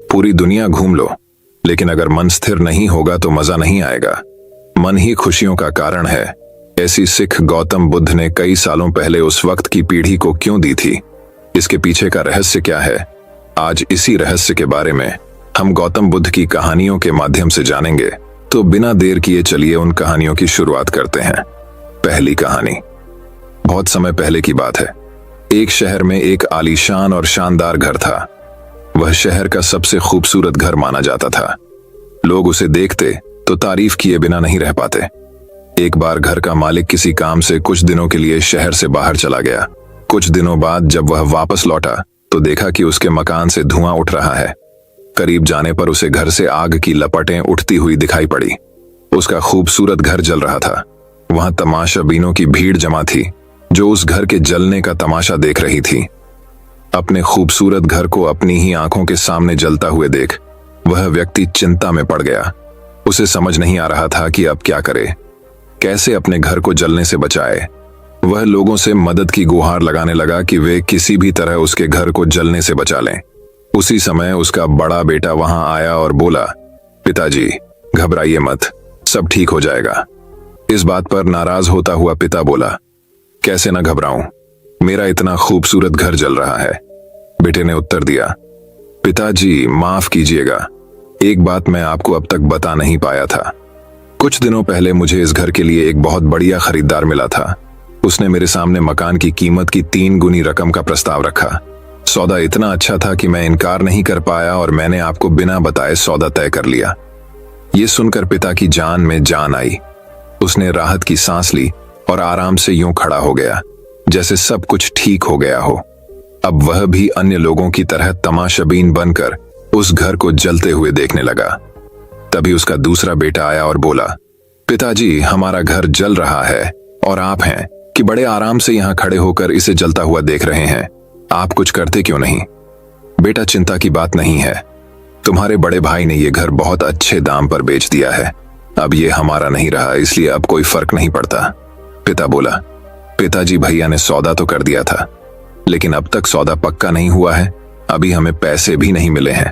पूरी दुनिया घूम लो, लेकिन अगर मन स्थिर नहीं होगा तो मजा नहीं आएगा। मन ही खुशियों का कारण है। ऐसी सीख गौतम बुद्ध ने कई सालों पहले उस वक्त की पीढ़ी को क्यों दी थी? इसके पीछे का रहस्य क्या है? आज इसी रहस्य के बारे में हम गौतम बुद्ध की कहानियों के माध्यम से जानेंगे। तो बिना देर किए चलिए उन कहानियों की शुरुआत करते हैं। पहली कहानी बहुत समय पहले की बात है। एक शहर में एक आलीशान और शानदार घर था। वह शहर का सबसे खूबसूरत घर माना जाता था। लोग उसे देखते तो तारीफ किए बिना नहीं रह पाते। एक बार घर का मालिक किसी काम से कुछ दिनों के लिए शहर से बाहर चला गया। कुछ दिनों बाद जब वह वापस लौटा तो देखा कि उसके मकान से धुआं उठ रहा है। करीब जाने पर उसे घर से आग की लपटें उठती हुई दिखाई पड़ी। उसका खूबसूरत घर जल रहा था। वहां तमाशाबीनों की भीड़ जमा थी जो उस घर के जलने का तमाशा देख रही थी। अपने खूबसूरत घर को अपनी ही आंखों के सामने जलता हुए देख वह व्यक्ति चिंता में पड़ गया। उसे समझ नहीं आ रहा था कि अब क्या करे, कैसे अपने घर को जलने से बचाए। वह लोगों से मदद की गुहार लगाने लगा कि वे किसी भी तरह उसके घर को जलने से बचा लें। उसी समय उसका बड़ा बेटा वहां आया और बोला, पिताजी घबराइए मत, सब ठीक हो जाएगा। इस बात पर नाराज होता हुआ पिता बोला, कैसे न घबराऊं, मेरा इतना खूबसूरत घर जल रहा है। बेटे ने उत्तर दिया, पिताजी माफ कीजिएगा, एक बात मैं आपको अब तक बता नहीं पाया था। कुछ दिनों पहले मुझे इस घर के लिए एक बहुत बढ़िया खरीदार मिला था। उसने मेरे सामने मकान की कीमत की 3 गुनी रकम का प्रस्ताव रखा। सौदा इतना अच्छा था कि मैं इनकार नहीं कर पाया और मैंने आपको बिना बताए सौदा तय कर लिया। ये सुनकर पिता की जान में जान आई। उसने राहत की सांस ली और आराम से यूं खड़ा हो गया जैसे सब कुछ ठीक हो गया हो। अब वह भी अन्य लोगों की तरह तमाशाबीन बनकर उस घर को जलते हुए देखने लगा। तभी उसका दूसरा बेटा आया और बोला, पिताजी हमारा घर जल रहा है और आप हैं कि बड़े आराम से यहां खड़े होकर इसे जलता हुआ देख रहे हैं। आप कुछ करते क्यों नहीं? बेटा चिंता की बात नहीं है, तुम्हारे बड़े भाई ने यह घर बहुत अच्छे दाम पर बेच दिया है। अब ये हमारा नहीं रहा, इसलिए अब कोई फर्क नहीं पड़ता। पिता बोला, पिताजी भैया ने सौदा तो कर दिया था, लेकिन अब तक सौदा पक्का नहीं हुआ है। अभी हमें पैसे भी नहीं मिले हैं।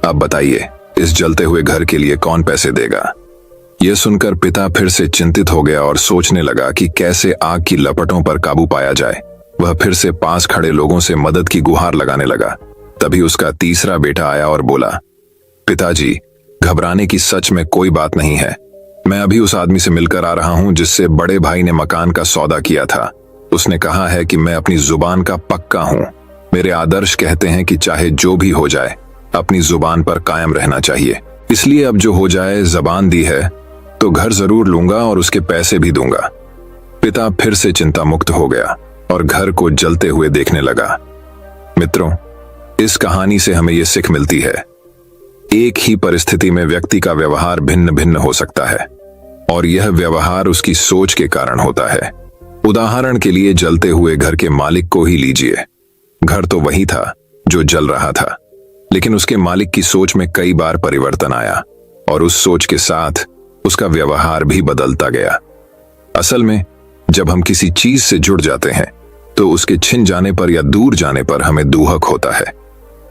अब बताइए इस जलते हुए घर के लिए कौन पैसे देगा? यह सुनकर पिता फिर से चिंतित हो गया और सोचने लगा कि कैसे आग की लपटों पर काबू पाया जाए। वह फिर से पास खड़े लोगों से मदद की गुहार लगाने लगा। तभी उसका तीसरा बेटा आया और बोला, पिताजी घबराने की सच में कोई बात नहीं है। मैं अभी उस आदमी से मिलकर आ रहा हूं जिससे बड़े भाई ने मकान का सौदा किया था। उसने कहा है कि मैं अपनी जुबान का पक्का हूं। मेरे आदर्श कहते हैं कि चाहे जो भी हो जाए अपनी जुबान पर कायम रहना चाहिए। इसलिए अब जो हो जाए, जबान दी है तो घर जरूर लूंगा और उसके पैसे भी दूंगा। पिता फिर से चिंता मुक्त हो गया और घर को जलते हुए देखने लगा। मित्रों, इस कहानी से हमें यह सीख मिलती है, एक ही परिस्थिति में व्यक्ति का व्यवहार भिन्न भिन्न हो सकता है और यह व्यवहार उसकी सोच के कारण होता है। उदाहरण के लिए जलते हुए घर के मालिक को ही लीजिए। घर तो वही था जो जल रहा था, लेकिन उसके मालिक की सोच में कई बार परिवर्तन आया और उस सोच के साथ उसका व्यवहार भी बदलता गया। असल में जब हम किसी चीज से जुड़ जाते हैं तो उसके छिन जाने पर या दूर जाने पर हमें दुहक होता है,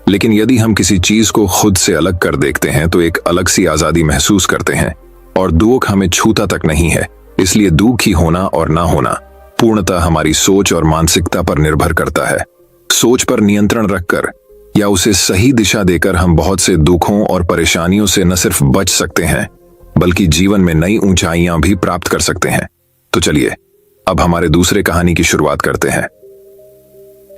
लेकिन यदि हम किसी चीज को खुद से अलग कर देखते हैं तो एक अलग सी आजादी महसूस करते हैं और दुख हमें छूता तक नहीं है। इसलिए दुखी होना और ना होना पूर्णतः हमारी सोच और मानसिकता पर निर्भर करता है। सोच पर नियंत्रण रखकर या उसे सही दिशा देकर हम बहुत से दुखों और परेशानियों से न सिर्फ बच सकते हैं बल्कि जीवन में नई ऊंचाइयां भी प्राप्त कर सकते हैं। तो चलिए अब हमारे दूसरे कहानी की शुरुआत करते हैं।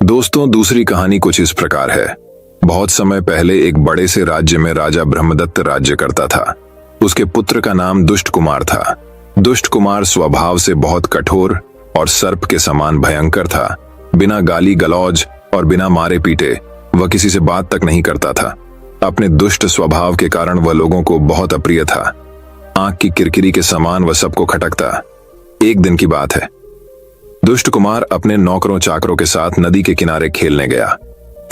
दोस्तों, दूसरी कहानी कुछ इस प्रकार है। बहुत समय पहले एक बड़े से राज्य में राजा ब्रह्मदत्त राज्य करता था। उसके पुत्र का नाम दुष्ट कुमार था। दुष्ट कुमार स्वभाव से बहुत कठोर और सर्प के समान भयंकर था। बिना गाली गलौज और बिना मारे पीटे वह किसी से बात तक नहीं करता था। अपने दुष्ट स्वभाव के कारण वह लोगों को बहुत अप्रिय था। आंख की किरकिरी के समान वह सबको खटकता। एक दिन की बात है, दुष्ट कुमार अपने नौकरों चाकरों के साथ नदी के किनारे खेलने गया।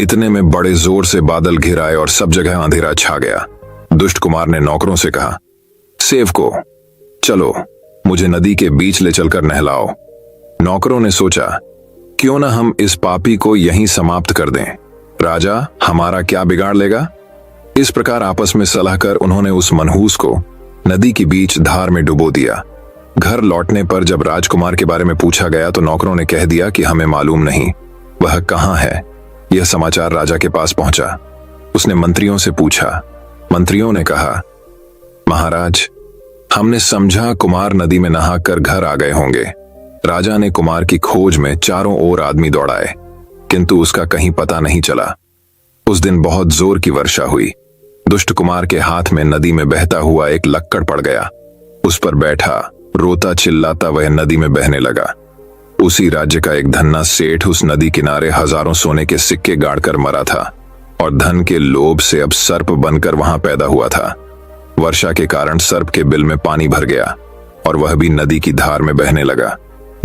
इतने में बड़े जोर से बादल घिर आए और सब जगह अंधेरा छा गया। दुष्ट कुमार ने नौकरों से कहा, सेवको चलो मुझे नदी के बीच ले चलकर नहलाओ। नौकरों ने सोचा, क्यों ना हम इस पापी को यहीं समाप्त कर दें, राजा हमारा क्या बिगाड़ लेगा। इस प्रकार आपस में सलाह कर उन्होंने उस मनहूस को नदी के बीच धार में डुबो दिया। घर लौटने पर जब राजकुमार के बारे में पूछा गया तो नौकरों ने कह दिया कि हमें मालूम नहीं वह कहाँ है। यह समाचार राजा के पास पहुंचा। उसने मंत्रियों से पूछा। मंत्रियों ने कहा, महाराज, हमने समझा कुमार नदी में नहाकर घर आ गए होंगे। राजा ने कुमार की खोज में चारों ओर आदमी दौड़ाए, किंतु उसका कहीं पता नहीं चला। उस दिन बहुत जोर की वर्षा हुई। दुष्ट कुमार के हाथ में नदी में बहता हुआ एक लक्कड़ पड़ गया। उस पर बैठा रोता चिल्लाता वह नदी में बहने लगा। उसी राज्य का एक धन्ना सेठ उस नदी किनारे हजारों सोने के सिक्के गाड़कर मरा था और धन के लोभ से अब सर्प बनकर वहां पैदा हुआ था। वर्षा के कारण सर्प के बिल में पानी भर गया और वह भी नदी की धार में बहने लगा।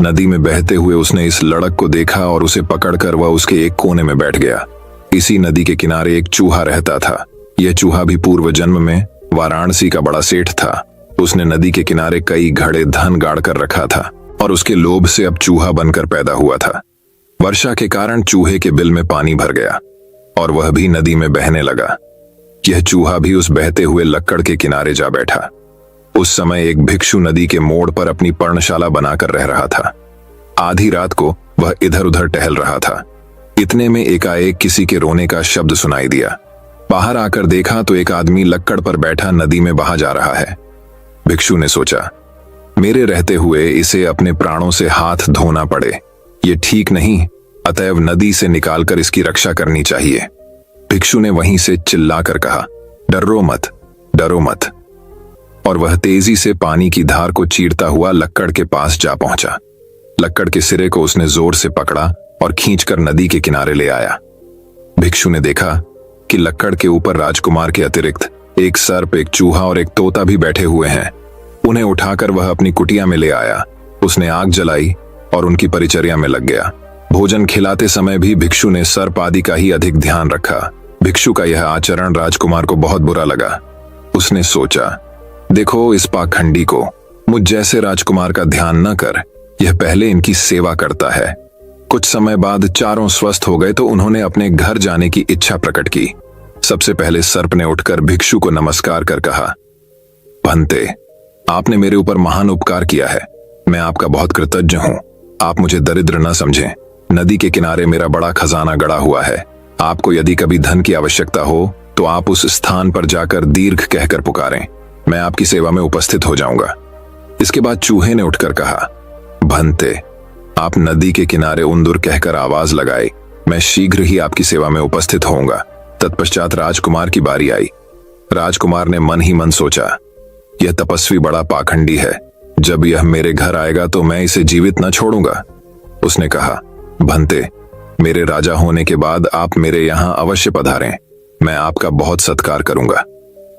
नदी में बहते हुए उसने इस लड़क को देखा और उसे पकड़कर वह उसके एक कोने में बैठ गया। इसी नदी के किनारे एक चूहा रहता था। यह चूहा भी पूर्व जन्म में वाराणसी का बड़ा सेठ था। उसने नदी के किनारे कई घड़े धन गाड़ कर रखा था और उसके लोभ से अब चूहा बनकर पैदा हुआ था। वर्षा के कारण चूहे के बिल में पानी भर गया और वह भी नदी में बहने लगा। यह चूहा भी उस बहते हुए लक्कड़ के किनारे जा बैठा। उस समय एक भिक्षु नदी के मोड़ पर अपनी पर्णशाला बनाकर रह रहा था। आधी रात को वह इधर उधर टहल रहा था। इतने में एकाएक किसी के रोने का शब्द सुनाई दिया। बाहर आकर देखा तो एक आदमी लक्कड़ पर बैठा नदी में बहा जा रहा है। भिक्षु ने सोचा, मेरे रहते हुए इसे अपने प्राणों से हाथ धोना पड़े, ये ठीक नहीं, अतएव नदी से निकालकर इसकी रक्षा करनी चाहिए। भिक्षु ने वहीं से चिल्लाकर कहा, डरो मत, डरो मत। और वह तेजी से पानी की धार को चीरता हुआ लक्कड़ के पास जा पहुंचा। लक्कड़ के सिरे को उसने जोर से पकड़ा और खींचकर नदी के किनारे ले आया। भिक्षु ने देखा कि लक्कड़ के ऊपर राजकुमार के अतिरिक्त एक सर्प, एक चूहा और एक तोता भी बैठे हुए हैं। उन्हें उठाकर वह अपनी कुटिया में ले आया। उसने आग जलाई और उनकी परिचर्या में लग गया। भोजन खिलाते समय भी भिक्षु ने सर्प आदि का ही अधिक ध्यान रखा। भिक्षु का यह आचरण राजकुमार को बहुत बुरा लगा। उसने सोचा, देखो इस पाखंडी को, मुझ जैसे राजकुमार का ध्यान न कर, यह पहले इनकी सेवा करता है। कुछ समय बाद चारों स्वस्थ हो गए तो उन्होंने अपने घर जाने की इच्छा प्रकट की। सबसे पहले सर्प ने उठकर भिक्षु को नमस्कार कर कहा, भंते, आपने मेरे ऊपर महान उपकार किया है। मैं आपका बहुत कृतज्ञ हूं। आप मुझे दरिद्र न समझें। नदी के किनारे मेरा बड़ा खजाना गड़ा हुआ है। आपको यदि कभी धन की आवश्यकता हो तो आप उस स्थान पर जाकर दीर्घ कहकर पुकारें, मैं आपकी सेवा में उपस्थित हो जाऊंगा। इसके बाद चूहे ने उठकर कहा, भंते, आप नदी के किनारे उंदुर कहकर आवाज लगाई, मैं शीघ्र ही आपकी सेवा में उपस्थित होऊंगा। तत्पश्चात राजकुमार की बारी आई। राजकुमार ने मन ही मन सोचा, यह तपस्वी बड़ा पाखंडी है। जब यह मेरे घर आएगा तो मैं इसे जीवित न छोड़ूंगा। उसने कहा, भंते, मेरे राजा होने के बाद आप मेरे यहाँ अवश्य पधारें। मैं आपका बहुत सत्कार करूंगा।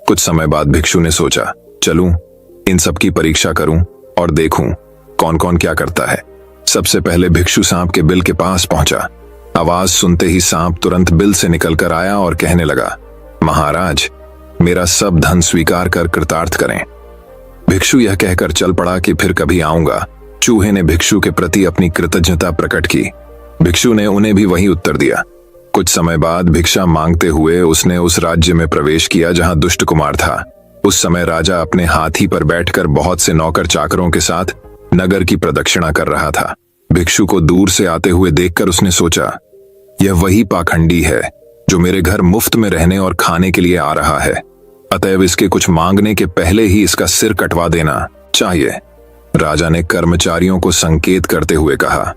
कुछ समय बाद भिक्षु ने सोचा, चलूं, इन सब की परीक्षा करूं और देखूं कौन कौन क्या करता है। सबसे पहले भिक्षु सांप के बिल के पास पहुंचा। आवाज सुनते ही सांप तुरंत बिल से निकलकर आया और कहने लगा, महाराज, मेरा सब धन स्वीकार कर कृतार्थ करें। भिक्षु यह कहकर चल पड़ा कि फिर कभी आऊंगा। चूहे ने भिक्षु के प्रति अपनी कृतज्ञता प्रकट की। भिक्षु ने उन्हें भी वही उत्तर दिया। कुछ समय बाद भिक्षा मांगते हुए उसने उस राज्य में प्रवेश किया जहां दुष्ट कुमार था। उस समय राजा अपने हाथी पर बैठकर बहुत से नौकर चाकरों के साथ नगर की प्रदक्षिणा कर रहा था। भिक्षु को दूर से आते हुए देखकर उसने सोचा, यह वही पाखंडी है जो मेरे घर मुफ्त में रहने और खाने के लिए आ रहा है। अतएव इसके कुछ मांगने के पहले ही इसका सिर कटवा देना चाहिए। राजा ने कर्मचारियों को संकेत करते हुए कहा,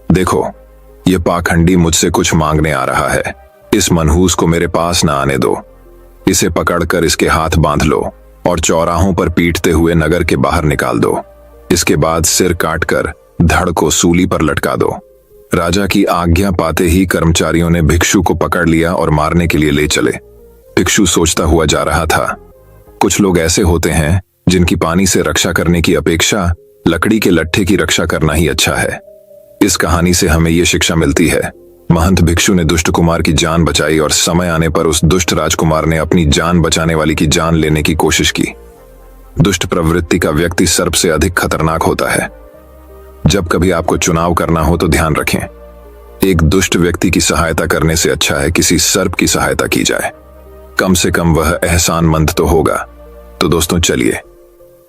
देखो, यह पाखंडी मुझसे कुछ मांगने आ रहा है। इस मनहूस को मेरे पास न आने दो। इसे पकड़कर इसके हाथ बांध लो और चौराहों पर पीटते हुए नगर के बाहर निकाल दो। इसके बाद सिर काटकर धड़ को सूली पर लटका दो। राजा की आज्ञा पाते ही कर्मचारियों ने भिक्षु को पकड़ लिया और मारने के लिए ले चले। भिक्षु सोचता हुआ जा रहा था, कुछ लोग ऐसे होते हैं जिनकी पानी से रक्षा करने की अपेक्षा लकड़ी के लट्ठे की रक्षा करना ही अच्छा है। इस कहानी से हमें यह शिक्षा मिलती है। महंत भिक्षु ने दुष्ट कुमार की जान बचाई और समय आने पर उस दुष्ट राजकुमार ने अपनी जान बचाने वाली की जान लेने की कोशिश की। दुष्ट प्रवृत्ति का व्यक्ति सर्प से अधिक खतरनाक होता है। जब कभी आपको चुनाव करना हो तो ध्यान रखें, एक दुष्ट व्यक्ति की सहायता करने से अच्छा है किसी सर्प की सहायता की जाए। कम से कम वह एहसानमंद तो होगा। तो दोस्तों चलिए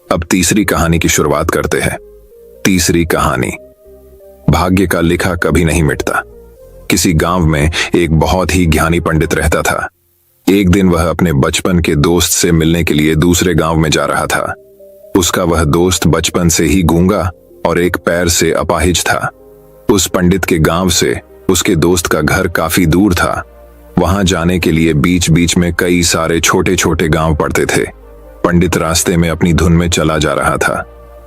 अब तीसरी कहानी की शुरुआत करते हैं। तीसरी कहानी, भाग्य का लिखा कभी नहीं मिटता। किसी गांव में एक बहुत ही ज्ञानी पंडित रहता था। एक दिन वह अपने बचपन के दोस्त से मिलने के लिए दूसरे गांव में जा रहा था। उसका वह दोस्त बचपन से ही गूंगा और एक पैर से अपाहिज था। उस पंडित के गांव से उसके दोस्त का घर काफी दूर था। वहां जाने के लिए बीच बीच में कई सारे छोटे छोटे गांव पड़ते थे। पंडित रास्ते में अपनी धुन में चला जा रहा था।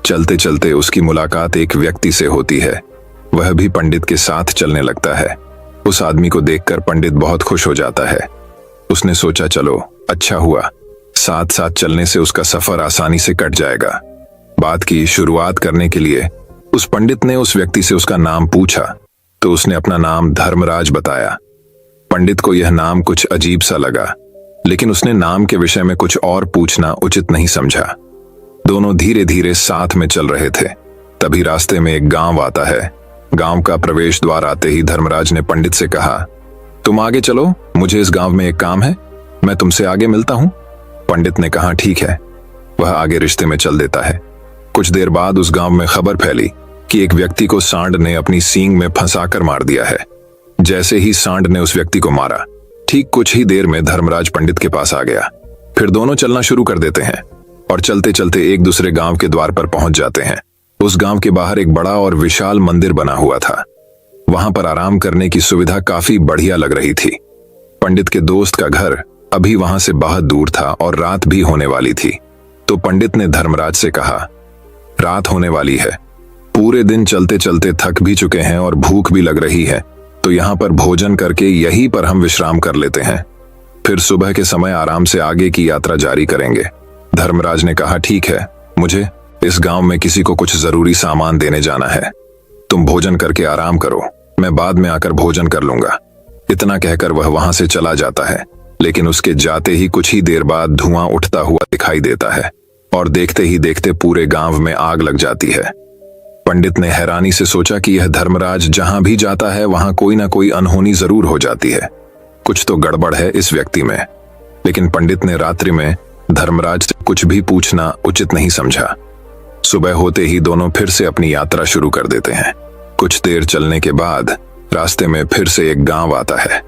चलते चलते उसकी मुलाकात एक व्यक्ति से होती है। वह भी पंडित के साथ चलने लगता है। उस आदमी को देखकर पंडित बहुत खुश हो जाता है। उसने सोचा चलो अच्छा हुआ, साथ साथ चलने से उसका सफर आसानी से कट जाएगा। बात की शुरुआत करने के लिए उस पंडित ने उस व्यक्ति से उसका नाम पूछा तो उसने अपना नाम धर्मराज बताया। पंडित को यह नाम कुछ अजीब सा लगा, लेकिन उसने नाम के विषय में कुछ और पूछना उचित नहीं समझा। दोनों धीरे धीरे साथ में चल रहे थे। तभी रास्ते में एक गांव आता है। गांव का प्रवेश द्वार आते ही धर्मराज ने पंडित से कहा, तुम आगे चलो, मुझे इस गांव में एक काम है, मैं तुमसे आगे मिलता हूं। पंडित ने कहा ठीक है। वह आगे रिश्ते में चल देता है। कुछ देर बाद उस गांव में खबर फैली कि एक व्यक्ति को सांड ने अपनी सींग में फंसाकर मार दिया है। जैसे ही सांड ने उस व्यक्ति को मारा, ठीक कुछ ही देर में धर्मराज पंडित के पास आ गया। फिर दोनों चलना शुरू कर देते हैं और चलते चलते एक दूसरे गांव के द्वार पर पहुंच जाते हैं। उस गांव के बाहर एक बड़ा और विशाल मंदिर बना हुआ था। वहां पर आराम करने की सुविधा काफी बढ़िया लग रही थी। पंडित के दोस्त का घर अभी वहां से बहुत दूर था और रात भी होने वाली थी। तो पंडित ने धर्मराज से कहा, रात होने वाली है, पूरे दिन चलते चलते थक भी चुके हैं और भूख भी लग रही है, तो यहाँ पर भोजन करके यहीं पर हम विश्राम कर लेते हैं, फिर सुबह के समय आराम से आगे की यात्रा जारी करेंगे। धर्मराज ने कहा ठीक है, मुझे इस गांव में किसी को कुछ जरूरी सामान देने जाना है, तुम भोजन करके आराम करो, मैं बाद में आकर भोजन कर लूंगा। इतना कहकर वह वहां से चला जाता है, लेकिन उसके जाते ही कुछ ही देर बाद धुआं उठता हुआ दिखाई देता है और देखते ही देखते पूरे गांव में आग लग जाती है। पंडित ने हैरानी से सोचा कि यह धर्मराज जहां भी जाता है वहां कोई ना कोई अनहोनी जरूर हो जाती है, कुछ तो गड़बड़ है इस व्यक्ति में। लेकिन पंडित ने रात्रि में धर्मराज से कुछ भी पूछना उचित नहीं समझा। सुबह होते ही दोनों फिर से अपनी यात्रा शुरू कर देते हैं। कुछ देर चलने के बाद रास्ते में फिर से एक गांव आता है।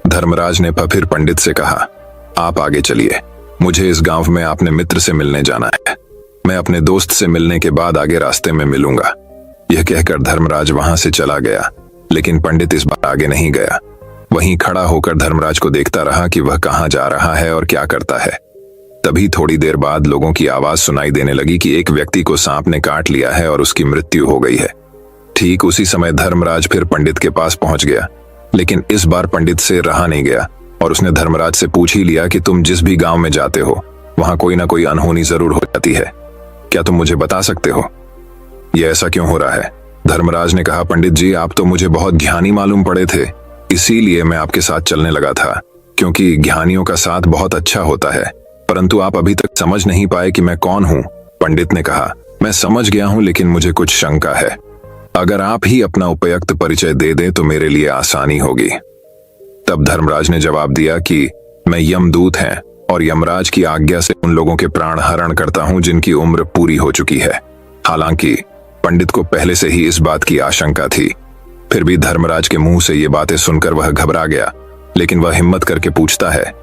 धर्मराज ने फिर पंडित से कहा, आप आगे चलिए, मुझे इस गांव में अपने मित्र से मिलने जाना है, मैं अपने दोस्त से मिलने के बाद आगे रास्ते में मिलूंगा। यह कहकर धर्मराज वहां से चला गया, लेकिन पंडित इस बार आगे नहीं गया। वहीं खड़ा होकर धर्मराज को देखता रहा कि वह कहां जा रहा है और क्या करता है। तभी थोड़ी देर बाद लोगों की आवाज सुनाई देने लगी कि एक व्यक्ति को सांप ने काट लिया है और उसकी मृत्यु हो गई है। ठीक उसी समय धर्मराज फिर पंडित के पास पहुंच गया, लेकिन इस बार पंडित से रहा नहीं गया और उसने धर्मराज से पूछ ही लिया कि तुम जिस भी गांव में जाते हो वहां कोई ना कोई अनहोनी जरूर हो जाती है, क्या तुम मुझे बता सकते हो, यह ऐसा क्यों हो रहा है? धर्मराज ने कहा, पंडित जी आप तो मुझे बहुत ज्ञानी मालूम पड़े थे, इसीलिए मैं आपके साथ चलने लगा था, क्योंकि ज्ञानियों का साथ बहुत अच्छा होता है, परंतु आप अभी तक समझ नहीं पाए कि मैं कौन हूं। पंडित ने कहा, मैं समझ गया हूं, लेकिन मुझे कुछ शंका है, अगर आप ही अपना उपयुक्त परिचय दे दें तो मेरे लिए आसानी होगी। तब धर्मराज ने जवाब दिया कि मैं यमदूत हैं और यमराज की आज्ञा से उन लोगों के प्राण हरण करता हूं जिनकी उम्र पूरी हो चुकी है। हालांकि पंडित को पहले से ही इस बात की आशंका थी, फिर भी धर्मराज के मुंह से ये बातें सुनकर वह घबरा गया, लेकिन वह हिम्मत करके पूछता है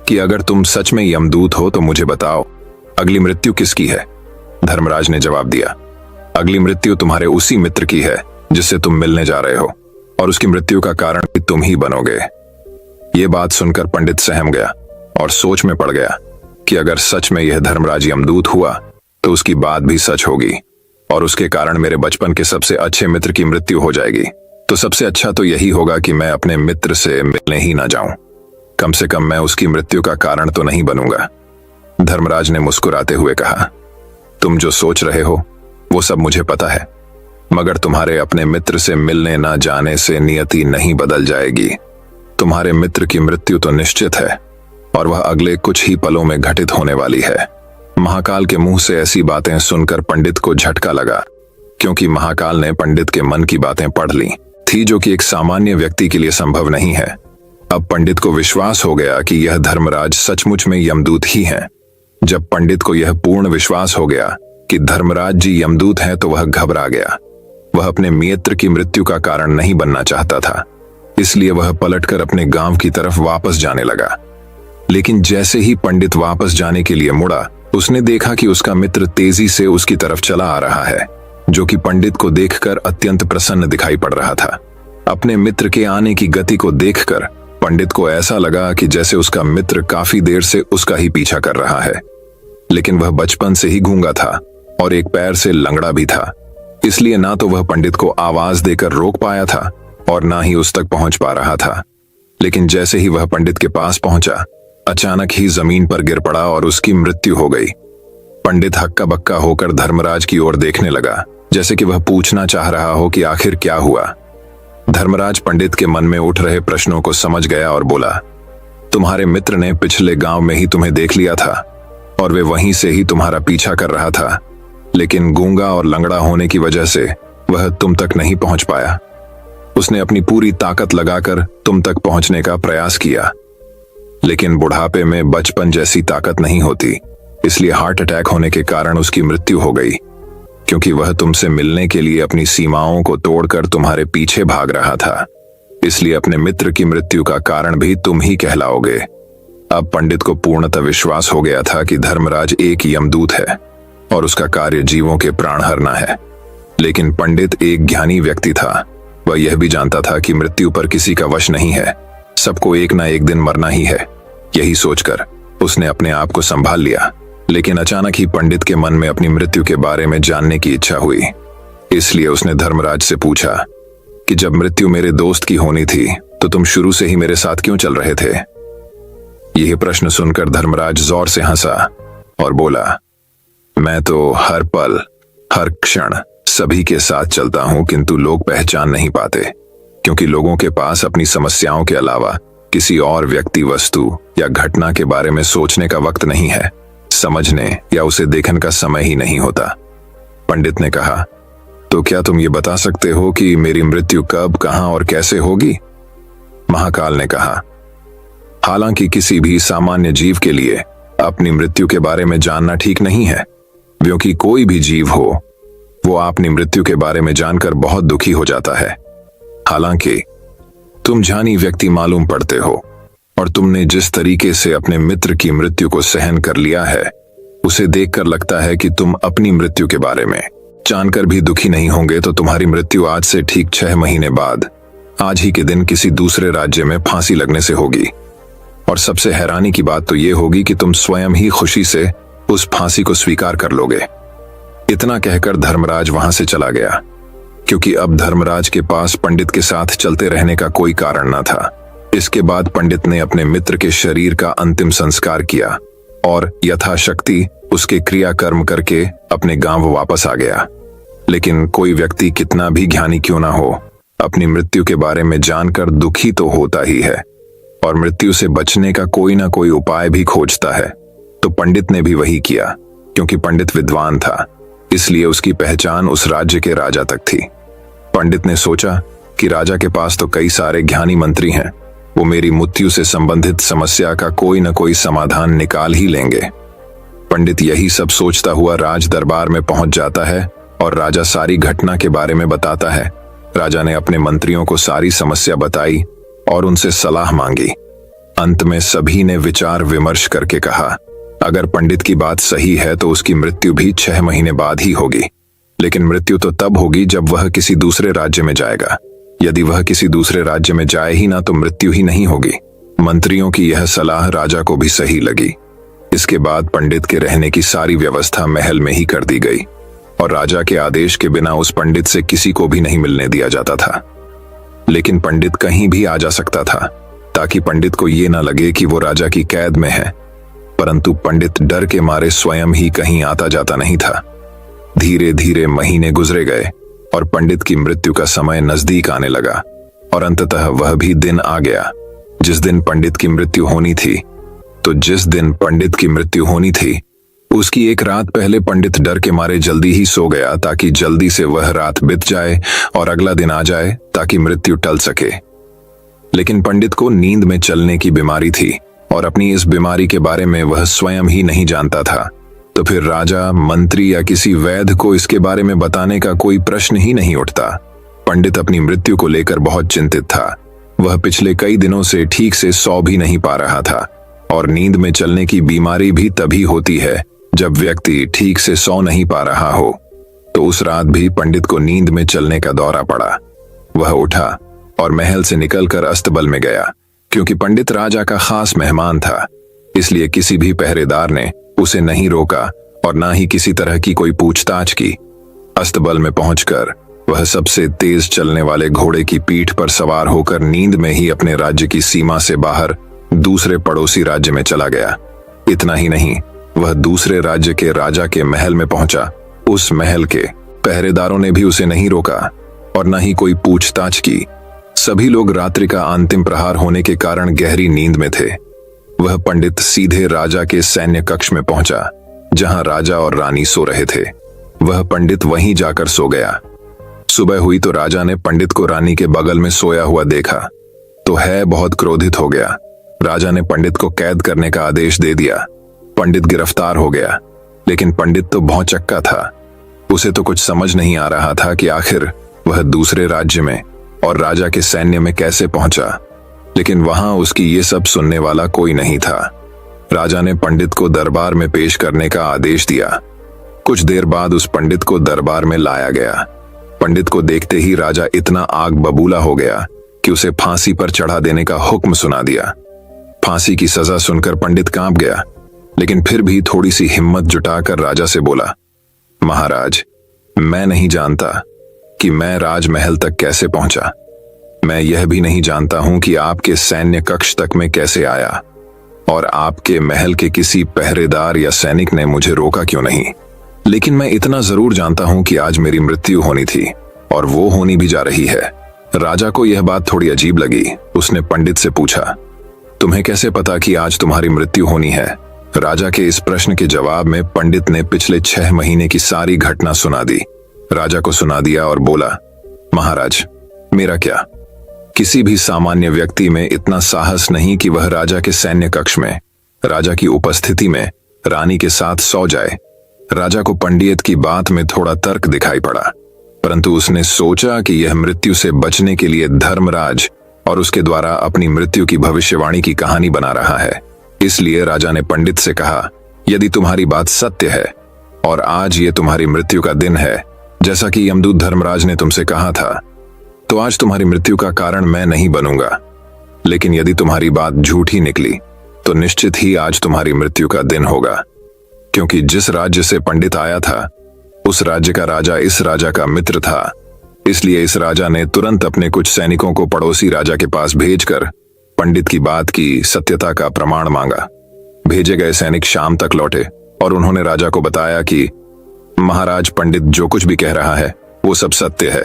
कि अगर तुम सच में यमदूत हो तो मुझे बताओ, अगली मृत्यु किसकी है? धर्मराज ने जवाब दिया, अगली मृत्यु तुम्हारे उसी मित्र की है जिससे तुम मिलने जा रहे हो, और उसकी मृत्यु का कारण भी तुम ही बनोगे। ये बात सुनकर पंडित सहम गया और सोच में पड़ गया कि अगर सच में यह धर्मराज यमदूत हुआ तो उसकी बात भी सच होगी और उसके कारण मेरे बचपन के सबसे अच्छे मित्र की मृत्यु हो जाएगी। तो सबसे अच्छा तो यही होगा कि मैं अपने मित्र से मिलने ही ना जाऊं, कम से कम मैं उसकी मृत्यु का कारण तो नहीं बनूंगा। धर्मराज ने मुस्कुराते हुए कहा, तुम जो सोच रहे हो वो सब मुझे पता है, मगर तुम्हारे अपने मित्र से मिलने ना जाने से नियति नहीं बदल जाएगी। तुम्हारे मित्र की मृत्यु तो निश्चित है और वह अगले कुछ ही पलों में घटित होने वाली है। महाकाल के मुंह से ऐसी बातें सुनकर पंडित को झटका लगा, क्योंकि महाकाल ने पंडित के मन की बातें पढ़ ली थी, जो कि एक सामान्य व्यक्ति के लिए संभव नहीं है। अब पंडित को विश्वास हो गया कि यह धर्मराज सचमुच में यमदूत ही हैं। जब पंडित को यह पूर्ण विश्वास हो गया कि धर्मराज जी यमदूत हैं तो वह घबरा गया। वह अपने मित्र की मृत्यु का कारण नहीं बनना चाहता था, इसलिए वह पलटकर अपने गांव की तरफ वापस जाने लगा। लेकिन जैसे ही पंडित वापस जाने के लिए मुड़ा, उसने देखा कि उसका मित्र तेजी से उसकी तरफ चला आ रहा है, जो कि पंडित को देखकर अत्यंत प्रसन्न दिखाई पड़ रहा था। अपने मित्र के आने की गति को देखकर पंडित को ऐसा लगा कि जैसे उसका मित्र काफी देर से उसका ही पीछा कर रहा है। लेकिन वह बचपन से ही गूंगा था और एक पैर से लंगड़ा भी था, इसलिए ना तो वह पंडित को आवाज देकर रोक पाया था और ना ही उस तक पहुंच पा रहा था। लेकिन जैसे ही वह पंडित के पास पहुंचा, अचानक ही जमीन पर गिर पड़ा और उसकी मृत्यु हो गई। पंडित हक्का बक्का होकर धर्मराज की ओर देखने लगा, जैसे कि वह पूछना चाह रहा हो कि आखिर क्या हुआ। धर्मराज पंडित के मन में उठ रहे प्रश्नों को समझ गया और बोला, तुम्हारे मित्र ने पिछले गांव में ही तुम्हें देख लिया था और वे वहीं से ही तुम्हारा पीछा कर रहा था, लेकिन गूंगा और लंगड़ा होने की वजह से वह तुम तक नहीं पहुंच पाया। उसने अपनी पूरी ताकत लगाकर तुम तक पहुंचने का प्रयास किया, लेकिन बुढ़ापे में बचपन जैसी ताकत नहीं होती, इसलिए हार्ट अटैक होने के कारण उसकी मृत्यु हो गई, क्योंकि वह तुमसे मिलने के लिए अपनी सीमाओं को तोड़कर तुम्हारे पीछे भाग रहा था। इसलिए अपने मित्र की मृत्यु का कारण भी तुम ही कहलाओगे। अब पंडित को पूर्णतः विश्वास हो गया था कि धर्मराज एक यमदूत है और उसका कार्य जीवों के प्राण हरना है। लेकिन पंडित एक ज्ञानी व्यक्ति था। वह यह भी जानता था कि मृत्यु पर किसी का वश नहीं है, सबको एक ना एक दिन मरना ही है। यही सोचकर उसने अपने आप को संभाल लिया। लेकिन अचानक ही पंडित के मन में अपनी मृत्यु के बारे में जानने की इच्छा हुई, इसलिए उसने धर्मराज से पूछा कि जब मृत्यु मेरे दोस्त की होनी थी तो तुम शुरू से ही मेरे साथ क्यों चल रहे थे। यह प्रश्न सुनकर धर्मराज जोर से हंसा और बोला, मैं तो हर पल हर क्षण सभी के साथ चलता हूं, किंतु लोग पहचान नहीं पाते, क्योंकि लोगों के पास अपनी समस्याओं के अलावा किसी और व्यक्ति, वस्तु या घटना के बारे में सोचने का वक्त नहीं है, समझने या उसे देखने का समय ही नहीं होता। पंडित ने कहा, तो क्या तुम ये बता सकते हो कि मेरी मृत्यु कब, कहां और कैसे होगी। महाकाल ने कहा, हालांकि किसी भी सामान्य जीव के लिए अपनी मृत्यु के बारे में जानना ठीक नहीं है, क्योंकि कोई भी जीव हो वो अपनी मृत्यु के बारे में जानकर बहुत दुखी हो जाता है। हालांकि तुम जानी व्यक्ति मालूम पड़ते हो और तुमने जिस तरीके से अपने मित्र की मृत्यु को सहन कर लिया है, उसे देखकर लगता है कि तुम अपनी मृत्यु के बारे में जानकर भी दुखी नहीं होंगे। तो तुम्हारी मृत्यु आज से ठीक 6 महीने बाद आज ही के दिन किसी दूसरे राज्य में फांसी लगने से होगी। और सबसे हैरानी की बात तो ये होगी कि तुम स्वयं ही खुशी से उस फांसी को स्वीकार कर लोगे। इतना कहकर धर्मराज वहां से चला गया, क्योंकि अब धर्मराज के पास पंडित के साथ चलते रहने का कोई कारण न था। इसके बाद पंडित ने अपने मित्र के शरीर का अंतिम संस्कार किया और यथाशक्ति उसके क्रियाकर्म करके अपने गांव वापस आ गया। लेकिन कोई व्यक्ति कितना भी ज्ञानी क्यों ना हो, अपनी मृत्यु के बारे में जानकर दुखी तो होता ही है और मृत्यु से बचने का कोई ना कोई उपाय भी खोजता है। तो पंडित ने भी वही किया। क्योंकि पंडित विद्वान था, इसलिए उसकी पहचान उस राज्य के राजा तक थी। पंडित ने सोचा कि राजा के पास तो कई सारे ज्ञानी मंत्री हैं, वो मेरी मृत्यु से संबंधित समस्या का कोई न कोई समाधान निकाल ही लेंगे। पंडित यही सब सोचता हुआ राज दरबार में पहुंच जाता है और राजा सारी घटना के बारे में बताता है। राजा ने अपने मंत्रियों को सारी समस्या बताई और उनसे सलाह मांगी। अंत में सभी ने विचार विमर्श करके कहा, अगर पंडित की बात सही है तो उसकी मृत्यु भी 6 महीने बाद ही होगी। लेकिन मृत्यु तो तब होगी जब वह किसी दूसरे राज्य में जाएगा। यदि वह किसी दूसरे राज्य में जाए ही ना तो मृत्यु ही नहीं होगी। मंत्रियों की यह सलाह राजा को भी सही लगी। इसके बाद पंडित के रहने की सारी व्यवस्था महल में ही कर दी गई और राजा के आदेश के बिना उस पंडित से किसी को भी नहीं मिलने दिया जाता था। लेकिन पंडित कहीं भी आ जा सकता था, ताकि पंडित को ये ना लगे कि वो राजा की कैद में है। परंतु पंडित डर के मारे स्वयं ही कहीं आता जाता नहीं था। धीरे धीरे महीने गुजरे गए और पंडित की मृत्यु का समय नजदीक आने लगा और अंततः वह भी दिन आ गया जिस दिन पंडित की मृत्यु होनी थी। तो जिस दिन पंडित की मृत्यु होनी थी उसकी एक रात पहले पंडित डर के मारे जल्दी ही सो गया, ताकि जल्दी से वह रात बीत जाए और अगला दिन आ जाए, ताकि मृत्यु टल सके। लेकिन पंडित को नींद में चलने की बीमारी थी और अपनी इस बीमारी के बारे में वह स्वयं ही नहीं जानता था। तो फिर राजा, मंत्री या किसी वैद्य को इसके बारे में बताने का कोई प्रश्न ही नहीं उठता। पंडित अपनी मृत्यु को लेकर बहुत चिंतित था। वह पिछले कई दिनों से ठीक से सो भी नहीं पा रहा था, और नींद में चलने की बीमारी भी तभी होती है जब व्यक्ति ठीक से सो नहीं पा रहा हो। तो उस रात भी पंडित को नींद में चलने का दौरा पड़ा। वह उठा और महल से निकलकर अस्तबल में गया। क्योंकि पंडित राजा का खास मेहमान था, इसलिए किसी भी पहरेदार ने उसे नहीं रोका और ना ही किसी तरह की कोई पूछताछ की। अस्तबल में पहुंचकर वह सबसे तेज चलने वाले घोड़े की पीठ पर सवार होकर नींद में ही अपने राज्य की सीमा से बाहर दूसरे पड़ोसी राज्य में चला गया। इतना ही नहीं, वह दूसरे राज्य के राजा के महल में पहुंचा। उस महल के पहरेदारों ने भी उसे नहीं रोका और न ही कोई पूछताछ की। सभी लोग रात्रि का अंतिम प्रहार होने के कारण गहरी नींद में थे। वह पंडित सीधे राजा के सैन्य कक्ष में पहुंचा, जहां राजा और रानी सो रहे थे। वह पंडित वहीं जाकर सो गया। सुबह हुई तो राजा ने पंडित को रानी के बगल में सोया हुआ देखा तो है बहुत क्रोधित हो गया। राजा ने पंडित को कैद करने का आदेश दे दिया। पंडित गिरफ्तार हो गया, लेकिन पंडित तो भौंचक्का था। उसे तो कुछ समझ नहीं आ रहा था कि आखिर वह दूसरे राज्य में और राजा के सैन्य में कैसे पहुंचा। लेकिन वहां उसकी ये सब सुनने वाला कोई नहीं था। राजा ने पंडित को दरबार में पेश करने का आदेश दिया। कुछ देर बाद उस पंडित को दरबार में लाया गया। पंडित को देखते ही राजा इतना आग बबूला हो गया कि उसे फांसी पर चढ़ा देने का हुक्म सुना दिया। फांसी की सजा सुनकर पंडित कांप गया, लेकिन फिर भी थोड़ी सी हिम्मत जुटाकर राजा से बोला, महाराज, मैं नहीं जानता कि मैं राजमहल तक कैसे पहुंचा। मैं यह भी नहीं जानता हूं कि आपके सैन्य कक्ष तक मैं कैसे आया, और आपके महल के किसी पहरेदार या सैनिक ने मुझे रोका क्यों नहीं। लेकिन मैं इतना जरूर जानता हूं कि आज मेरी मृत्यु होनी थी, और वो होनी भी जा रही है। राजा को यह बात थोड़ी अजीब लगी। उसने पंडित से पूछा, तुम्हें कैसे पता कि आज तुम्हारी मृत्यु होनी है। राजा के इस प्रश्न के जवाब में पंडित ने पिछले 6 महीने की सारी घटना सुना दी। राजा को सुना दिया और बोला, महाराज, मेरा क्या, किसी भी सामान्य व्यक्ति में इतना साहस नहीं कि वह राजा के सैन्य कक्ष में राजा की उपस्थिति में रानी के साथ सो जाए। राजा को पंडित की बात में थोड़ा तर्क दिखाई पड़ा, परंतु उसने सोचा कि यह मृत्यु से बचने के लिए धर्मराज और उसके द्वारा अपनी मृत्यु की भविष्यवाणी की कहानी बना रहा है। इसलिए राजा ने पंडित से कहा, यदि तुम्हारी बात सत्य है और आज ये तुम्हारी मृत्यु का दिन है, जैसा कि यमदूत धर्मराज ने तुमसे कहा था, तो आज तुम्हारी मृत्यु का कारण मैं नहीं बनूंगा। लेकिन यदि तुम्हारी बात झूठी निकली तो निश्चित ही आज तुम्हारी मृत्यु का दिन होगा। क्योंकि जिस राज्य से पंडित आया था, उस राज्य का राजा इस राजा का मित्र था। इसलिए इस राजा ने तुरंत अपने कुछ सैनिकों को पड़ोसी राजा के पास भेजकर पंडित की बात की सत्यता का प्रमाण मांगा। भेजे गए सैनिक शाम तक लौटे और उन्होंने राजा को बताया कि महाराज, पंडित जो कुछ भी कह रहा है वो सब सत्य है।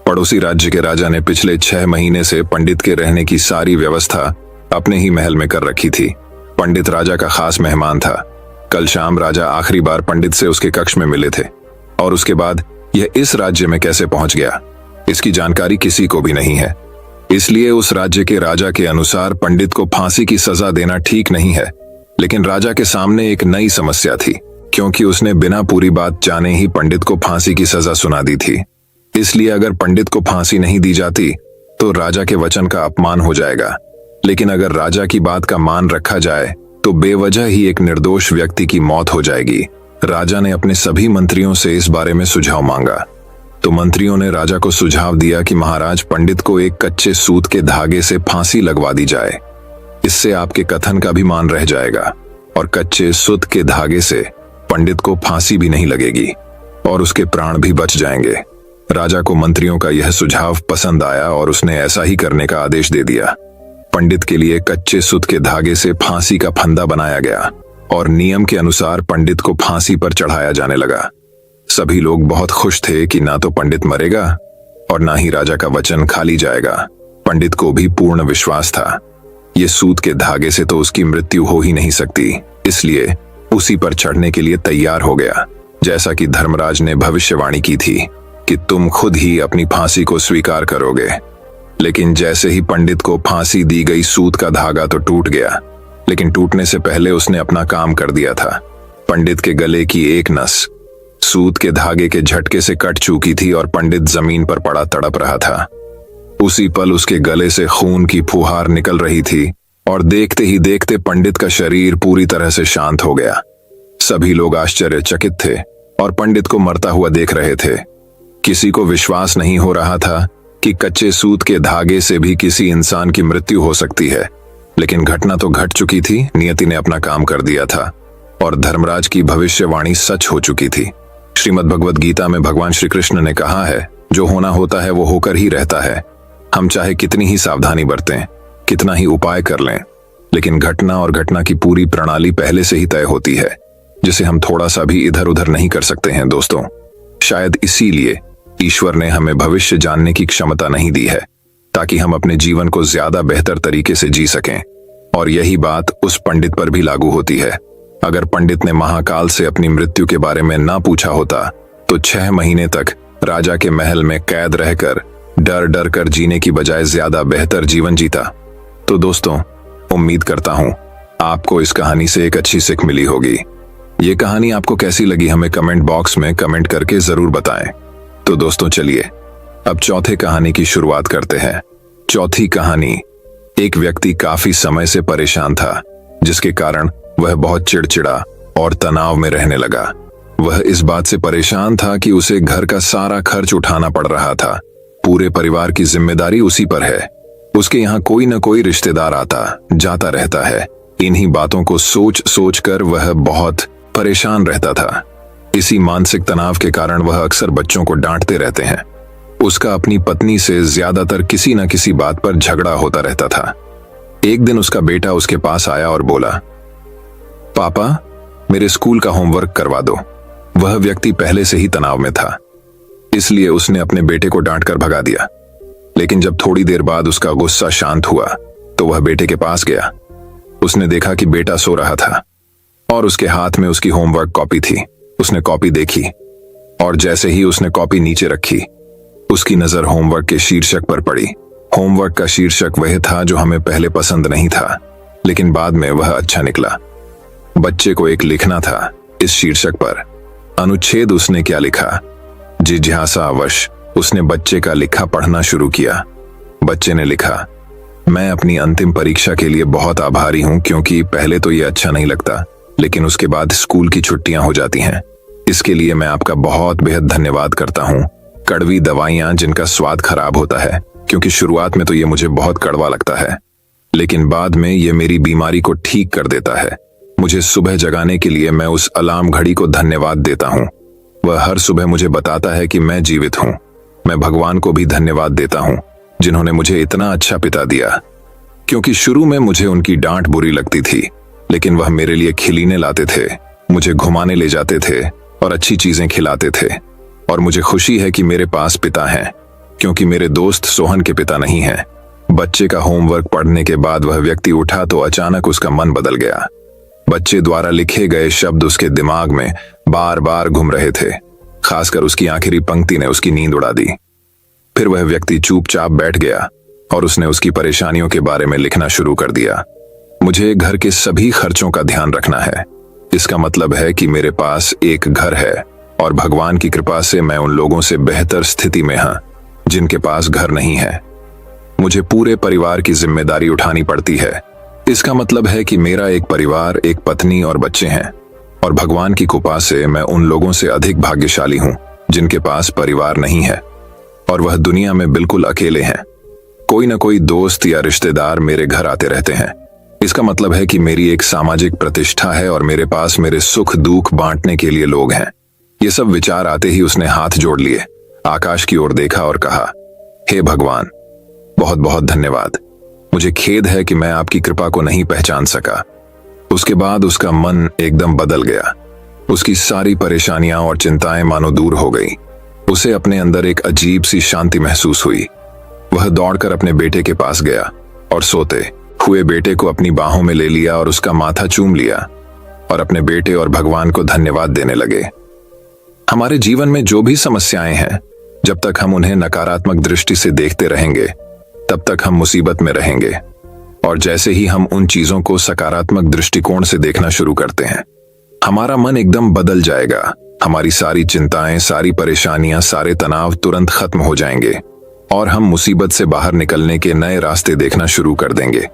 पड़ोसी राज्य के राजा ने पिछले 6 महीने से पंडित के रहने की सारी व्यवस्था अपने ही महल में कर रखी थी। पंडित राजा का खास मेहमान था। कल शाम राजा आखिरी बार पंडित से उसके कक्ष में मिले थे, और उसके बाद यह इस राज्य में कैसे पहुंच गया, इसकी जानकारी किसी को भी नहीं है। इसलिए उस राज्य के राजा के अनुसार पंडित को फांसी की सजा देना ठीक नहीं है। लेकिन राजा के सामने एक नई समस्या थी, क्योंकि उसने बिना पूरी बात जाने ही पंडित को फांसी की सजा सुना दी थी। इसलिए अगर पंडित को फांसी नहीं दी जाती तो राजा के वचन का अपमान हो जाएगा। लेकिन अगर राजा की बात का मान रखा जाए तो बेवजह ही एक निर्दोष व्यक्ति की मौत हो जाएगी। राजा ने अपने सभी मंत्रियों से इस बारे में सुझाव मांगा। तो मंत्रियों ने राजा को सुझाव दिया कि महाराज, पंडित को एक कच्चे सूत के धागे से फांसी लगवा दी जाए। इससे आपके कथन का भी मान रह जाएगा, और कच्चे सूत के धागे से पंडित को फांसी भी नहीं लगेगी और उसके प्राण भी बच जाएंगे। राजा को मंत्रियों का यह सुझाव पसंद आया और उसने ऐसा ही करने का आदेश दे दिया। पंडित के लिए कच्चे सूत के धागे से फांसी का फंदा बनाया गया और नियम के अनुसार पंडित को फांसी पर चढ़ाया जाने लगा। सभी लोग बहुत खुश थे कि ना तो पंडित मरेगा और ना ही राजा का वचन खाली जाएगा। पंडित को भी पूर्ण विश्वास था, ये सूत के धागे से तो उसकी मृत्यु हो ही नहीं सकती। इसलिए उसी पर चढ़ने के लिए तैयार हो गया, जैसा कि धर्मराज ने भविष्यवाणी की थी कि तुम खुद ही अपनी फांसी को स्वीकार करोगे। लेकिन जैसे ही पंडित को फांसी दी गई, सूत का धागा तो टूट गया, लेकिन टूटने से पहले उसने अपना काम कर दिया था। पंडित के गले की एक नस सूत के धागे के झटके से कट चुकी थी और पंडित जमीन पर पड़ा तड़प रहा था। उसी पल उसके गले से खून की फुहार निकल रही थी और देखते ही देखते पंडित का शरीर पूरी तरह से शांत हो गया। सभी लोग आश्चर्यचकित थे और पंडित को मरता हुआ देख रहे थे। किसी को विश्वास नहीं हो रहा था कि कच्चे सूत के धागे से भी किसी इंसान की मृत्यु हो सकती है, लेकिन घटना तो घट चुकी थी। नियति ने अपना काम कर दिया था और धर्मराज की भविष्यवाणी सच हो चुकी थी। श्रीमद् भगवद गीता में भगवान श्री कृष्ण ने कहा है, जो होना होता है वो होकर ही रहता है। हम चाहे कितनी ही सावधानी बरतें, कितना ही उपाय कर लें, लेकिन घटना और घटना की पूरी प्रणाली पहले से ही तय होती है, जिसे हम थोड़ा सा भी इधर उधर नहीं कर सकते हैं। दोस्तों, शायद इसीलिए ईश्वर ने हमें भविष्य जानने की क्षमता नहीं दी है, ताकि हम अपने जीवन को ज्यादा बेहतर तरीके से जी सकें। और यही बात उस पंडित पर भी लागू होती है। अगर पंडित ने महाकाल से अपनी मृत्यु के बारे में ना पूछा होता तो 6 महीने तक राजा के महल में कैद रहकर डर डर कर जीने की बजाय ज्यादा बेहतर जीवन जीता। तो दोस्तों, उम्मीद करता हूं आपको इस कहानी से एक अच्छी सीख मिली होगी। ये कहानी आपको कैसी लगी हमें कमेंट बॉक्स में कमेंट करके जरूर बताएं। तो दोस्तों, चलिए अब चौथे कहानी की शुरुआत करते हैं। चौथी कहानी, एक व्यक्ति काफी समय से परेशान था, जिसके कारण वह बहुत चिड़चिड़ा और तनाव में रहने लगा। वह इस बात से परेशान था कि उसे घर का सारा खर्च उठाना पड़ रहा था। पूरे परिवार की जिम्मेदारी उसी पर है। उसके यहाँ कोई न कोई रिश्तेदार आता जाता रहता है। इन्हीं बातों को सोच सोच कर वह बहुत परेशान रहता था। इसी मानसिक तनाव के कारण वह अक्सर बच्चों को डांटते रहते हैं। उसका अपनी पत्नी से ज्यादातर किसी न किसी बात पर झगड़ा होता रहता था। एक दिन उसका बेटा उसके पास आया और बोला, पापा, मेरे स्कूल का होमवर्क करवा दो। वह व्यक्ति पहले से ही तनाव में था, इसलिए उसने अपने बेटे को डांट कर भगा दिया। लेकिन जब थोड़ी देर बाद उसका गुस्सा शांत हुआ तो वह बेटे के पास गया। उसने देखा कि बेटा सो रहा था और उसके हाथ में उसकी होमवर्क कॉपी थी। उसने कॉपी देखी और जैसे ही उसने कॉपी नीचे रखी, उसकी नजर होमवर्क के शीर्षक पर पड़ी। होमवर्क का शीर्षक वह था जो हमें पहले पसंद नहीं था, लेकिन बाद में वह अच्छा निकला। बच्चे को एक लिखना था इस शीर्षक पर। अनुच्छेद उसने क्या लिखा? जिज्ञासावश उसने बच्चे का लिखा पढ़ना शुरू किया। बच्चे ने लिखा, मैं अपनी अंतिम परीक्षा के लिए बहुत आभारी हूं, क्योंकि पहले तो ये अच्छा नहीं लगता, लेकिन उसके बाद स्कूल की छुट्टियां हो जाती हैं। इसके लिए मैं आपका बहुत बेहद धन्यवाद करता हूं। कड़वी दवाइयां जिनका स्वाद खराब होता है, क्योंकि शुरुआत में तो ये मुझे बहुत कड़वा लगता है, लेकिन बाद में ये मेरी बीमारी को ठीक कर देता है। मुझे सुबह जगाने के लिए मैं उस अलार्म घड़ी को धन्यवाद देता हूँ। वह हर सुबह मुझे बताता है कि मैं जीवित हूँ। मैं भगवान को भी धन्यवाद देता हूँ, जिन्होंने मुझे इतना अच्छा पिता दिया, क्योंकि शुरू में मुझे उनकी डांट बुरी लगती थी, लेकिन वह मेरे लिए खिलौने लाते थे, मुझे घुमाने ले जाते थे और अच्छी चीजें खिलाते थे। और मुझे खुशी है कि मेरे पास पिता हैं, क्योंकि मेरे दोस्त सोहन के पिता नहीं हैं। बच्चे का होमवर्क पढ़ने के बाद वह व्यक्ति उठा तो अचानक उसका मन बदल गया। बच्चे द्वारा लिखे गए शब्द उसके दिमाग में बार बार घूम रहे थे। खासकर उसकी आखिरी पंक्ति ने उसकी नींद उड़ा दी। फिर वह व्यक्ति चुपचाप बैठ गया और उसने उसकी परेशानियों के बारे में लिखना शुरू कर दिया। मुझे घर के सभी खर्चों का ध्यान रखना है। इसका मतलब है कि मेरे पास एक घर है और भगवान की कृपा से मैं उन लोगों से बेहतर स्थिति में हूं जिनके पास घर नहीं है। मुझे पूरे परिवार की जिम्मेदारी उठानी पड़ती है। इसका मतलब है कि मेरा एक परिवार, एक पत्नी और बच्चे हैं, और भगवान की कृपा से मैं उन लोगों से अधिक भाग्यशाली हूं जिनके पास परिवार नहीं है और वह दुनिया में बिल्कुल अकेले हैं। कोई न कोई दोस्त या रिश्तेदार मेरे घर आते रहते हैं। इसका मतलब है कि मेरी एक सामाजिक प्रतिष्ठा है और मेरे पास मेरे सुख दुख बांटने के लिए लोग हैं। ये सब विचार आते ही उसने हाथ जोड़ लिए, आकाश की ओर देखा और कहा, हे भगवान, बहुत बहुत धन्यवाद। मुझे खेद है कि मैं आपकी कृपा को नहीं पहचान सका। उसके बाद उसका मन एकदम बदल गया। उसकी सारी परेशानियां और चिंताएं मानो दूर हो गई। उसे अपने अंदर एक अजीब सी शांति महसूस हुई। वह दौड़कर अपने बेटे के पास गया और सोते हुए बेटे को अपनी बाहों में ले लिया और उसका माथा चूम लिया और अपने बेटे और भगवान को धन्यवाद देने लगे। हमारे जीवन में जो भी समस्याएं हैं, जब तक हम उन्हें नकारात्मक दृष्टि से देखते रहेंगे, तब तक हम मुसीबत में रहेंगे। और जैसे ही हम उन चीजों को सकारात्मक दृष्टिकोण से देखना शुरू करते हैं, हमारा मन एकदम बदल जाएगा। हमारी सारी चिंताएं, सारी परेशानियां, सारे तनाव तुरंत खत्म हो जाएंगे और हम मुसीबत से बाहर निकलने के नए रास्ते देखना शुरू कर देंगे।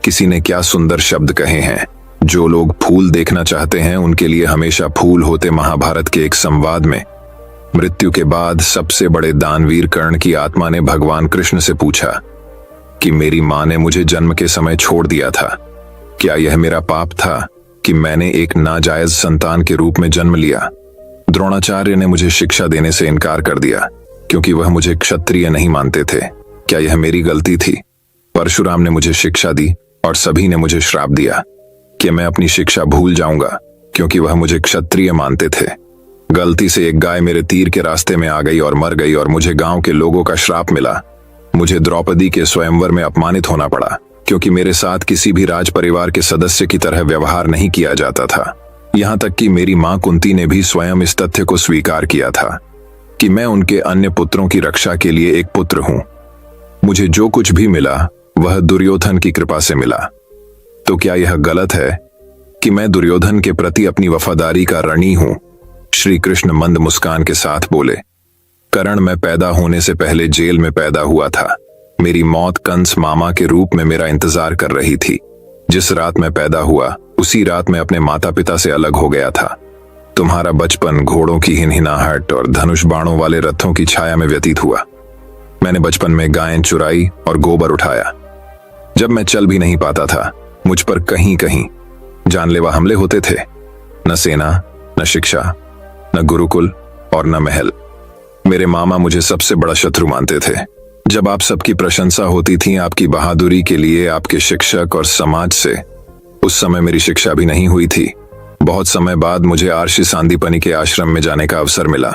किसी ने क्या सुंदर शब्द कहे हैं, जो लोग फूल देखना चाहते हैं उनके लिए हमेशा फूल होते। महाभारत के एक संवाद में मृत्यु के बाद सबसे बड़े दानवीर कर्ण की आत्मा ने भगवान कृष्ण से पूछा कि मेरी मां ने मुझे जन्म के समय छोड़ दिया था, क्या यह मेरा पाप था कि मैंने एक नाजायज संतान के रूप में जन्म लिया? द्रोणाचार्य ने मुझे शिक्षा देने से इनकार कर दिया क्योंकि वह मुझे क्षत्रिय नहीं मानते थे, क्या यह मेरी गलती थी? परशुराम ने मुझे शिक्षा दी और सभी ने मुझे श्राप दिया कि मैं अपनी शिक्षा भूल जाऊंगा क्योंकि वह मुझे क्षत्रिय मानते थे। गलती से एक गाय मेरे तीर के रास्ते में आ गई और मर गई और मुझे गांव के लोगों का श्राप मिला। मुझे द्रौपदी के स्वयंवर में अपमानित होना पड़ा क्योंकि मेरे साथ किसी भी राज परिवार के सदस्य की तरह व्यवहार नहीं किया जाता था। यहां तक कि मेरी मां कुंती ने भी स्वयं इस तथ्य को स्वीकार किया था कि मैं उनके अन्य पुत्रों की रक्षा के लिए एक पुत्र हूं। मुझे जो कुछ भी मिला वह दुर्योधन की कृपा से मिला। तो क्या यह गलत है कि मैं दुर्योधन के प्रति अपनी वफादारी का ऋणी हूं? श्री कृष्ण मंद मुस्कान के साथ बोले, कर्ण, मैं पैदा होने से पहले जेल में पैदा हुआ था। मेरी मौत कंस मामा के रूप में मेरा इंतजार कर रही थी। जिस रात मैं पैदा हुआ उसी रात मैं अपने माता पिता से अलग हो गया था। तुम्हारा बचपन घोड़ों की हिनहिनाहट और धनुष बाणों वाले रथों की छाया में व्यतीत हुआ। मैंने बचपन में गायें चुराई और गोबर उठाया। जब मैं चल भी नहीं पाता था, मुझ पर कहीं कहीं जानलेवा हमले होते थे। न सेना, न शिक्षा, न गुरुकुल और न महल। मेरे मामा मुझे सबसे बड़ा शत्रु मानते थे। जब आप सबकी प्रशंसा होती थी आपकी बहादुरी के लिए आपके शिक्षक और समाज से, उस समय मेरी शिक्षा भी नहीं हुई थी। बहुत समय बाद मुझे आर्षि सांदीपनि के आश्रम में जाने का अवसर मिला।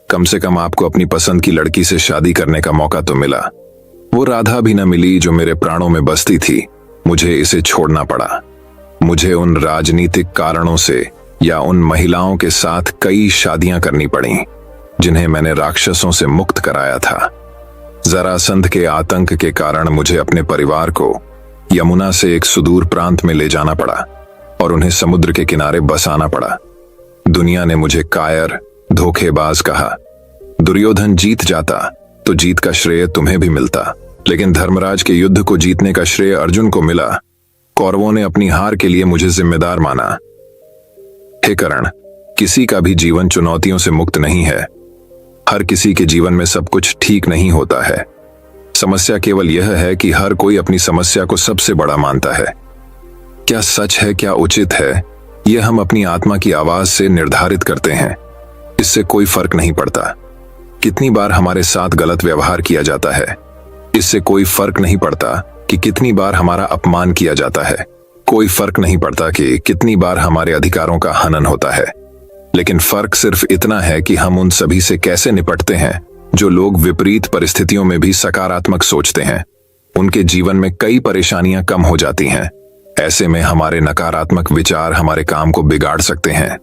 कम से कम आपको अपनी पसंद की लड़की से शादी करने का मौका तो मिला। वो राधा भी न मिली जो मेरे प्राणों में बसती थी। मुझे इसे छोड़ना पड़ा। मुझे उन राजनीतिक कारणों से या उन महिलाओं के साथ कई शादियां करनी पड़ी जिन्हें मैंने राक्षसों से मुक्त कराया था। जरासंध के आतंक के कारण मुझे अपने परिवार को यमुना से एक सुदूर प्रांत में ले जाना पड़ा और उन्हें समुद्र के किनारे बसाना पड़ा। दुनिया ने मुझे कायर, धोखेबाज कहा। दुर्योधन जीत जाता तो जीत का श्रेय तुम्हें भी मिलता, लेकिन धर्मराज के युद्ध को जीतने का श्रेय अर्जुन को मिला। कौरवों ने अपनी हार के लिए मुझे जिम्मेदार माना। हे कर्ण, किसी का भी जीवन चुनौतियों से मुक्त नहीं है। हर किसी के जीवन में सब कुछ ठीक नहीं होता है। समस्या केवल यह है कि हर कोई अपनी समस्या को सबसे बड़ा मानता है। क्या सच है, क्या उचित है, यह हम अपनी आत्मा की आवाज से निर्धारित करते हैं। इससे कोई फर्क नहीं पड़ता कितनी बार हमारे साथ गलत व्यवहार किया जाता है। इससे कोई फर्क नहीं पड़ता कि कितनी बार हमारा अपमान किया जाता है। कोई फर्क नहीं पड़ता कि कितनी बार हमारे अधिकारों का हनन होता है। लेकिन फर्क सिर्फ इतना है कि हम उन सभी से कैसे निपटते हैं। जो लोग विपरीत परिस्थितियों में भी सकारात्मक सोचते हैं, उनके जीवन में कई परेशानियां कम हो जाती हैं। ऐसे में हमारे नकारात्मक विचार हमारे काम को बिगाड़ सकते हैं।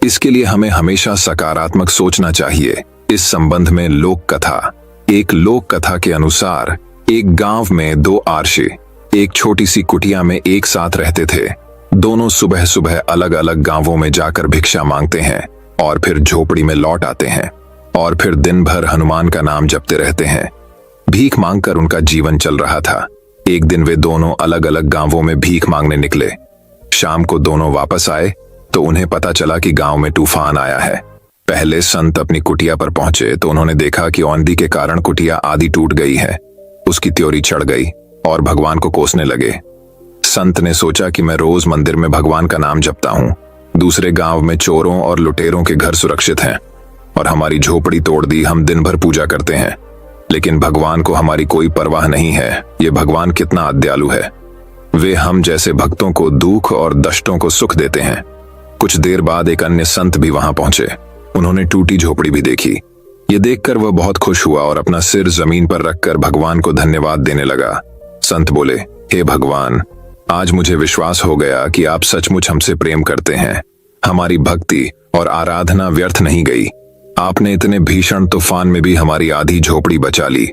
इसके लिए हमें हमेशा सकारात्मक सोचना चाहिए। इस संबंध में लोक कथा। एक लोक कथा के अनुसार एक गांव में दो आर्षि एक छोटी सी कुटिया में एक साथ रहते थे। दोनों सुबह सुबह अलग अलग गांवों में जाकर भिक्षा मांगते हैं और फिर झोपड़ी में लौट आते हैं और फिर दिन भर हनुमान का नाम जपते रहते हैं। भीख मांगकर उनका जीवन चल रहा था। एक दिन वे दोनों अलग अलग गांवों में भीख मांगने निकले। शाम को दोनों वापस आए तो उन्हें पता चला कि गांव में तूफान आया है। पहले संत अपनी कुटिया पर पहुंचे तो उन्होंने देखा कि औंधी के कारण कुटिया आधी टूट गई है। उसकी त्योरी चढ़ गई और भगवान को कोसने लगे। संत ने सोचा कि मैं रोज मंदिर में भगवान का नाम जपता हूँ, दूसरे गांव में चोरों और लुटेरों के घर सुरक्षित हैं और हमारी झोपड़ी तोड़ दी। हम दिन भर पूजा करते हैं लेकिन भगवान को हमारी कोई परवाह नहीं है। ये भगवान कितना अदयालु है। वे हम जैसे भक्तों को दुख और दष्टों को सुख देते हैं। कुछ देर बाद एक अन्य संत भी वहां पहुंचे। उन्होंने टूटी झोपड़ी भी देखी। ये देखकर वह बहुत खुश हुआ और अपना सिर जमीन पर रखकर भगवान को धन्यवाद देने लगा। संत बोले, हे भगवान, आज मुझे विश्वास हो गया कि आप सचमुच हमसे प्रेम करते हैं। हमारी भक्ति और आराधना व्यर्थ नहीं गई। आपने इतने भीषण तूफान में भी हमारी आधी झोपड़ी बचा ली।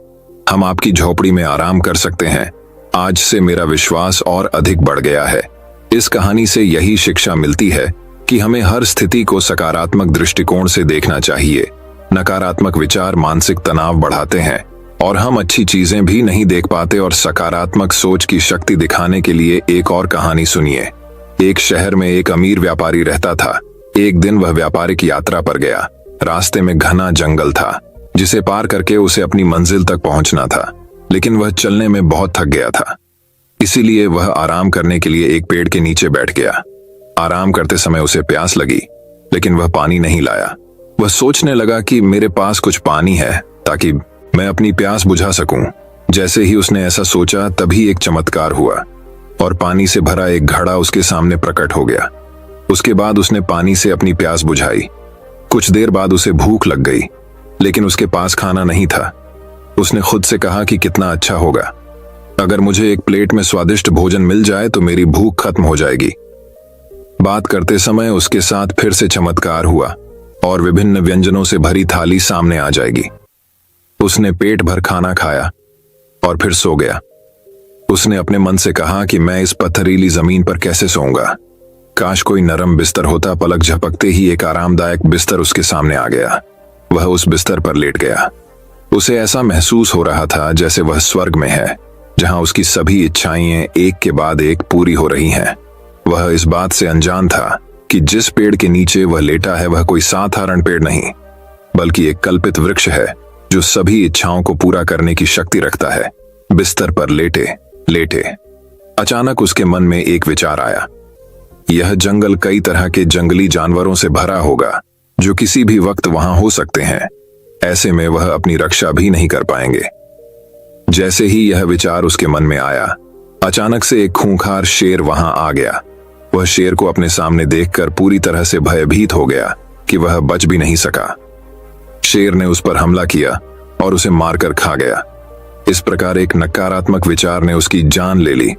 हम आपकी झोपड़ी में आराम कर सकते हैं। आज से मेरा विश्वास और अधिक बढ़ गया है। इस कहानी से यही शिक्षा मिलती है कि हमें हर स्थिति को सकारात्मक दृष्टिकोण से देखना चाहिए। नकारात्मक विचार मानसिक तनाव बढ़ाते हैं और हम अच्छी चीजें भी नहीं देख पाते। और सकारात्मक सोच की शक्ति दिखाने के लिए एक और कहानी सुनिए। एक शहर में एक अमीर व्यापारी रहता था। एक दिन वह व्यापारिक यात्रा पर गया। रास्ते में घना जंगल था जिसे पार करके उसे अपनी मंजिल तक पहुंचना था, लेकिन वह चलने में बहुत थक गया था। इसीलिए वह आराम करने के लिए एक पेड़ के नीचे बैठ गया। आराम करते समय उसे प्यास लगी, लेकिन वह पानी नहीं लाया। वह सोचने लगा कि मेरे पास कुछ पानी है ताकि मैं अपनी प्यास बुझा सकूं। जैसे ही उसने ऐसा सोचा, तभी एक चमत्कार हुआ और पानी से भरा एक घड़ा उसके सामने प्रकट हो गया। उसके बाद उसने पानी से अपनी प्यास बुझाई। कुछ देर बाद उसे भूख लग गई, लेकिन उसके पास खाना नहीं था। उसने खुद से कहा कि कितना अच्छा होगा अगर मुझे एक प्लेट में स्वादिष्ट भोजन मिल जाए तो मेरी भूख खत्म हो जाएगी। बात करते समय उसके साथ फिर से चमत्कार हुआ और विभिन्न व्यंजनों से भरी थाली सामने आ जाएगी। उसने पेट भर खाना खाया और फिर सो गया। उसने अपने मन से कहा कि मैं इस पथरीली जमीन पर कैसे सोऊंगा। काश कोई नरम बिस्तर होता। पलक झपकते ही एक आरामदायक बिस्तर उसके सामने आ गया। वह उस बिस्तर पर लेट गया। उसे ऐसा महसूस हो रहा था जैसे वह स्वर्ग में है, जहां उसकी सभी इच्छाएं एक के बाद एक पूरी हो रही हैं। वह इस बात से अनजान था कि जिस पेड़ के नीचे वह लेटा है वह कोई साधारण पेड़ नहीं, बल्कि एक कल्पित वृक्ष है जो सभी इच्छाओं को पूरा करने की शक्ति रखता है। बिस्तर पर लेटे लेटे अचानक उसके मन में एक विचार आया। यह जंगल कई तरह के जंगली जानवरों से भरा होगा जो किसी भी वक्त वहां हो सकते हैं। ऐसे में वह अपनी रक्षा भी नहीं कर पाएंगे। जैसे ही यह विचार उसके मन में आया, अचानक से एक खूंखार शेर वहां आ गया। वह शेर को अपने सामने देखकर पूरी तरह से भयभीत हो गया कि वह बच भी नहीं सका। शेर ने उस पर हमला किया और उसे मारकर खा गया। इस प्रकार एक नकारात्मक विचार ने उसकी जान ले ली।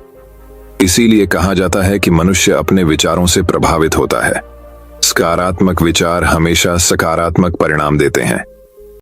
इसीलिए कहा जाता है कि मनुष्य अपने विचारों से प्रभावित होता है। सकारात्मक विचार हमेशा सकारात्मक परिणाम देते हैं।